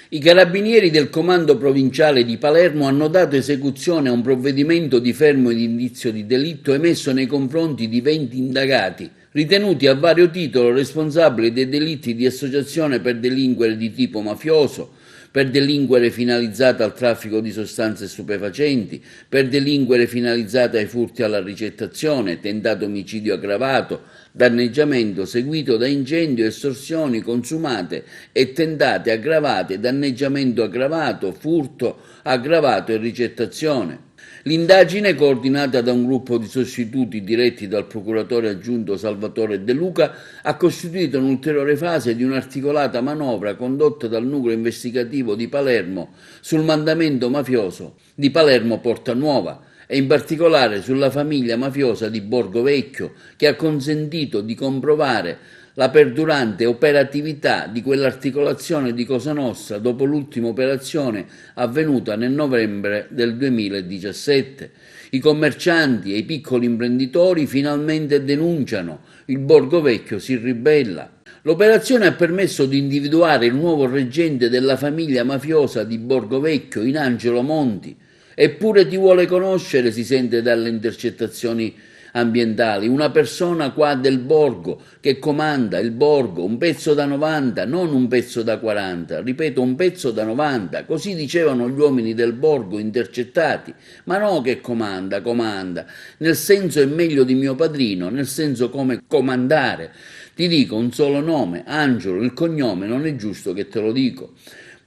I carabinieri del comando provinciale di Palermo hanno dato esecuzione a un provvedimento di fermo ed indizio di delitto emesso nei confronti di 20 indagati, ritenuti a vario titolo responsabili dei delitti di associazione per delinquere di tipo mafioso, per delinquere finalizzata al traffico di sostanze stupefacenti, per delinquere finalizzata ai furti alla ricettazione, tentato omicidio aggravato, danneggiamento seguito da incendio, estorsioni consumate e tentate aggravate, danneggiamento aggravato, furto aggravato e ricettazione. L'indagine, coordinata da un gruppo di sostituti diretti dal procuratore aggiunto Salvatore De Luca, ha costituito un'ulteriore fase di un'articolata manovra condotta dal nucleo investigativo di Palermo sul mandamento mafioso di Palermo Porta Nuova e in particolare sulla famiglia mafiosa di Borgo Vecchio, che ha consentito di comprovare la perdurante operatività di quell'articolazione di Cosa Nostra dopo l'ultima operazione avvenuta nel novembre del 2017. I commercianti e i piccoli imprenditori finalmente denunciano, il Borgo Vecchio si ribella. L'operazione ha permesso di individuare il nuovo reggente della famiglia mafiosa di Borgo Vecchio in Angelo Monti. Eppure ti vuole conoscere, si sente dalle intercettazioni ambientali, una persona qua del borgo che comanda il borgo, un pezzo da 90, non un pezzo da 40, ripeto, un pezzo da 90, così dicevano gli uomini del borgo intercettati, ma no che comanda, nel senso è meglio di mio padrino, nel senso come comandare. Ti dico un solo nome, Angelo, il cognome non è giusto che te lo dico.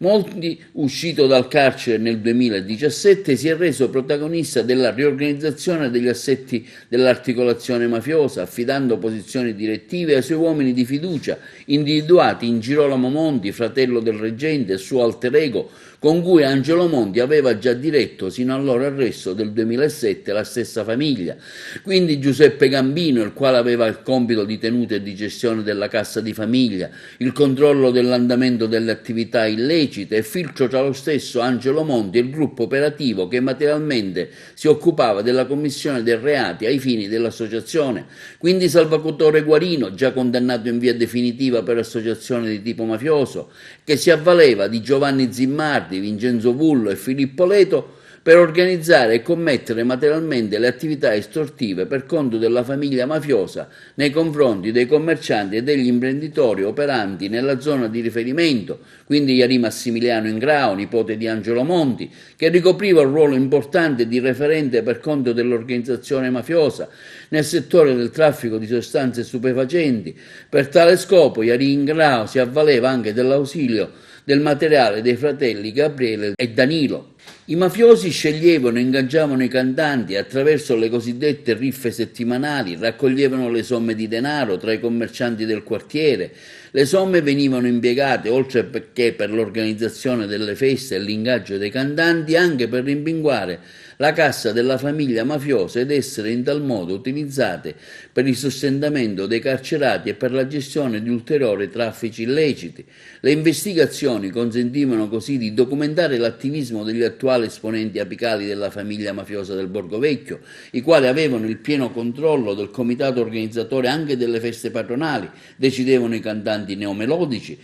Monti, uscito dal carcere nel 2017, si è reso protagonista della riorganizzazione degli assetti dell'articolazione mafiosa, affidando posizioni direttive ai suoi uomini di fiducia, individuati in Girolamo Monti, fratello del reggente e suo alter ego, con cui Angelo Monti aveva già diretto sino al loro arresto del 2007 la stessa famiglia. Quindi Giuseppe Gambino, il quale aveva il compito di tenuta e di gestione della cassa di famiglia, il controllo dell'andamento delle attività illecite e filtro tra lo stesso Angelo Monti e il gruppo operativo che materialmente si occupava della commissione dei reati ai fini dell'associazione. Quindi Salvatore Guarino, già condannato in via definitiva per associazione di tipo mafioso, che si avvaleva di Giovanni Zimmardi, Vincenzo Vullo e Filippo Leto per organizzare e commettere materialmente le attività estortive per conto della famiglia mafiosa nei confronti dei commercianti e degli imprenditori operanti nella zona di riferimento, quindi Iari Massimiliano Ingrao, nipote di Angelo Monti, che ricopriva un ruolo importante di referente per conto dell'organizzazione mafiosa nel settore del traffico di sostanze stupefacenti. Per tale scopo Iari Ingrao si avvaleva anche dell'ausilio del materiale dei fratelli Gabriele e Danilo. I mafiosi sceglievano e ingaggiavano i cantanti attraverso le cosiddette riffe settimanali, raccoglievano le somme di denaro tra i commercianti del quartiere. Le somme venivano impiegate, oltre che per l'organizzazione delle feste e l'ingaggio dei cantanti, anche per rimpinguare la cassa della famiglia mafiosa ed essere in tal modo utilizzate per il sostentamento dei carcerati e per la gestione di ulteriori traffici illeciti. Le investigazioni consentivano così di documentare l'attivismo degli attuali esponenti apicali della famiglia mafiosa del Borgo Vecchio, i quali avevano il pieno controllo del comitato organizzatore anche delle feste patronali, decidevano i cantanti neomelodici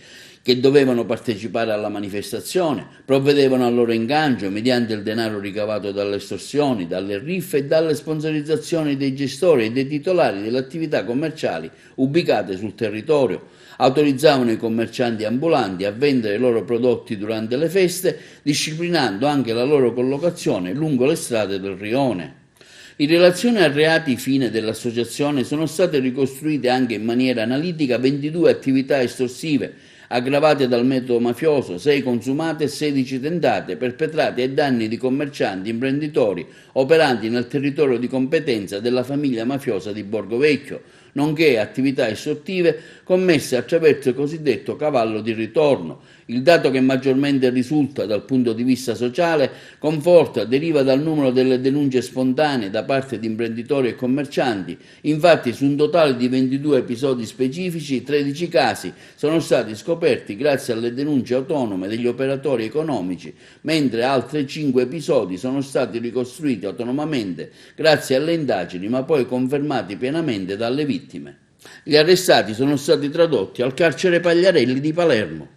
che dovevano partecipare alla manifestazione, provvedevano al loro ingaggio mediante il denaro ricavato dalle estorsioni, dalle riffe e dalle sponsorizzazioni dei gestori e dei titolari delle attività commerciali ubicate sul territorio. Autorizzavano i commercianti ambulanti a vendere i loro prodotti durante le feste, disciplinando anche la loro collocazione lungo le strade del rione. In relazione a reati fine dell'associazione sono state ricostruite anche in maniera analitica 22 attività estorsive, aggravate dal metodo mafioso, 6 consumate e 16 tentate, perpetrate ai danni di commercianti, imprenditori operanti nel territorio di competenza della famiglia mafiosa di Borgo Vecchio, nonché attività estortive commesse attraverso il cosiddetto cavallo di ritorno. Il dato che maggiormente risulta dal punto di vista sociale conforta, deriva dal numero delle denunce spontanee da parte di imprenditori e commercianti. Infatti, su un totale di 22 episodi specifici, 13 casi sono stati scoperti grazie alle denunce autonome degli operatori economici, mentre altri 5 episodi sono stati ricostruiti autonomamente grazie alle indagini, ma poi confermati pienamente dalle vittime. Gli arrestati sono stati tradotti al carcere Pagliarelli di Palermo.